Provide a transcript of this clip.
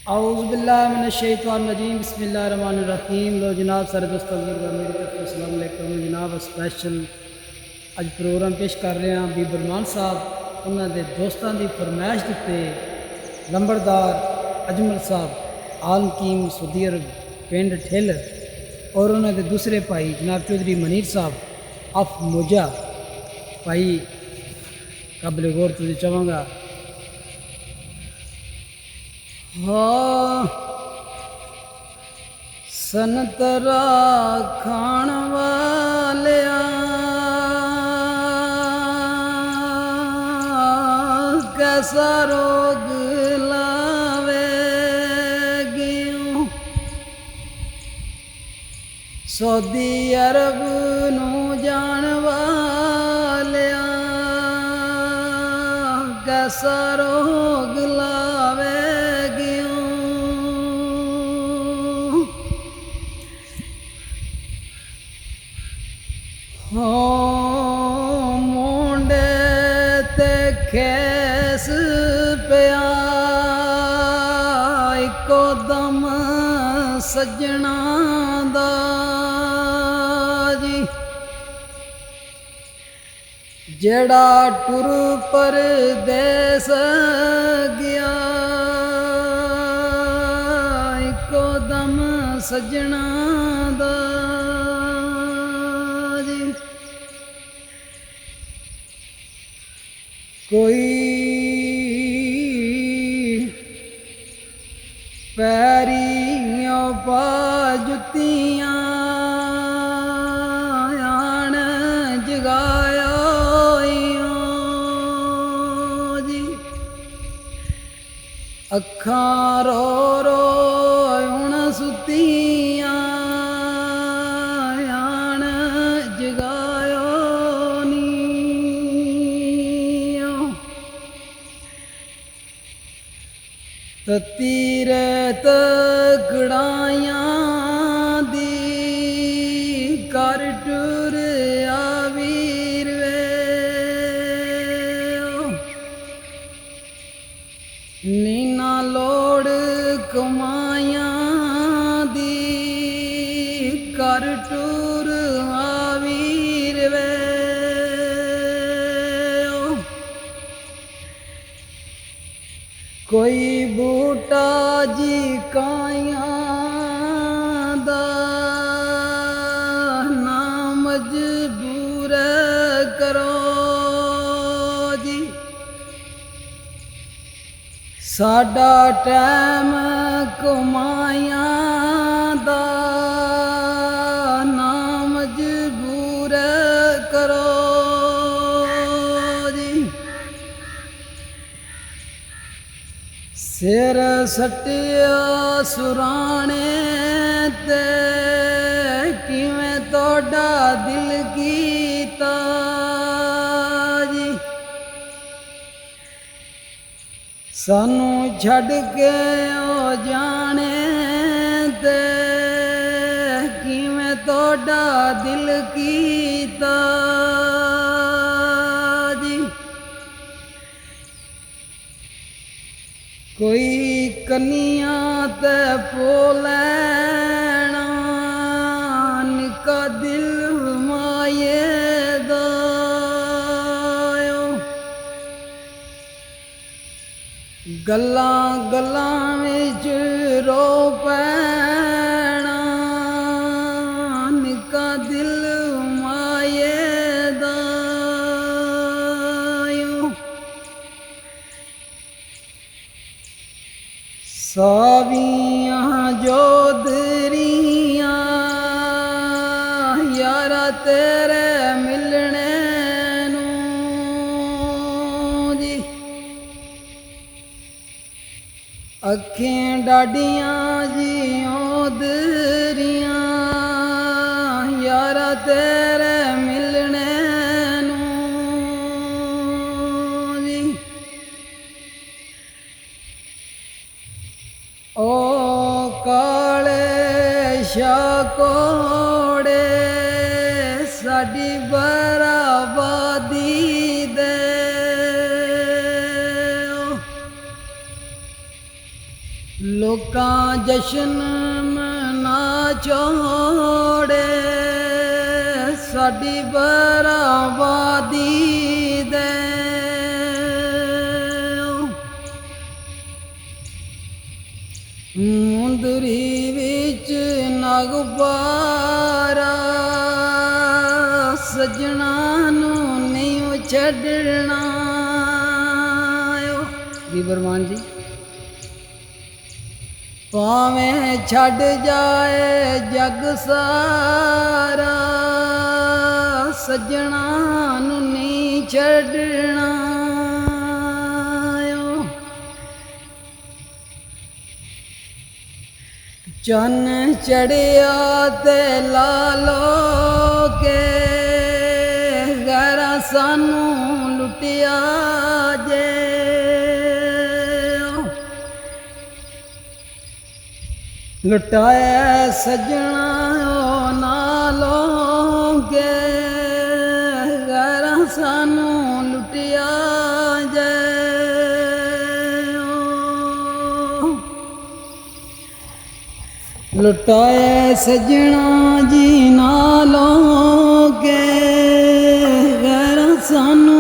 औज़ुबिल्लाहिमिनश्शैतानिर्रजीम बिस्मिल्लाहिर्रहमानिर्रहीम। लो जनाब सारे दोस्तों मेरी तरफ से अस्सलाम वालेकुम जनाब। स्पैशल अज प्रोग्राम पेश कर रहे हैं बीबी रमान साहब उन्होंने दोस्तों की फरमाइश उत्ते लंबरदार अजमल साहब आलमकीम सऊदी अरब पिंड ठिल और उन्होंने दूसरे भाई जनाब चौधरी मनीर साहब अफ मोजा भाई काबिल गौर तुझे चाहूँगा। हाँ संतरा खाण वालिया कैसा रोग लावेगी सऊदी अरब नूं जाण वालिया कैसा रोग लावेगी। हो मुंडे ते खेस पिया इको दम सजना दा जी जेड़ा टुर परदेस गया इको दम सजना दा कोई पैरियों पा जुतियां आन जगाया जी अखां रो रो हुण सुतियां आन जगाया तीरे तकड़ाइयां दी कर टुर आवीर वे नीना लोड़ कमाइयां दी कर टुर आवीर वे कोई बूटा जी काइयां दा ना मजबूर करो जी साडा टैम कमाइयां दा ना मजबूर करो सिर सटिया सुराने ते किवें तोड़ा दिल कीता जी सानू छड़ के ओ जाने ते किवें तोड़ा दिल कीता कोई कनिया ते पोलैना निका दिल माये दायो गल्लां गल्लां विच रो पैना निका दिल माये सावियां जोधरियां यारा तेरे मिलने नूं जी अखें डाडियां जी ओधरियां यारा तेरे मिलने ओ काले शाकोड़े साडी बराबादी दे ਲੋਕਾਂ ਜਸ਼ਨ ਮਨਾ ਛੋੜੇ ਸਾਡੀ ਬਰਾਬਾਦੀ ਦੇ ਮੁੰਦਰੀ ਵਿੱਚ ਨਗਬਾਰਾ ਸਜਣਾ ਨੂੰ ਨਹੀਂ ਛੱਡਣਾ ਬੀਬਰ ਮਾਨ ਜੀ ਭਾਵੇਂ ਛੱਡ ਜਾਏ ਜਗ ਸਾਰਾ ਸਜਣਾ ਨੂੰ ਨਹੀਂ ਛੱਡਣਾ ਚੰਨ ਚੜਿਆ ਤੇ ਲਾ ਲੋ ਕੇ ਗਰਾ ਸਾਨੂੰ ਲੁੱਟਿਆ ਜੇ ਲੁਟਾਇਆ ਸਜਣਾ ਨਾਲੋਂ ਕੇ ਗਰਾ ਸਾਨੂੰ ਲੁੱਟਿਆ ਜੇ ਲੁਟਾਏ ਸਜਣਾ ਜੀ ਨਾਲੋਂ ਕੇ ਗਰ ਸਾਨੂੰ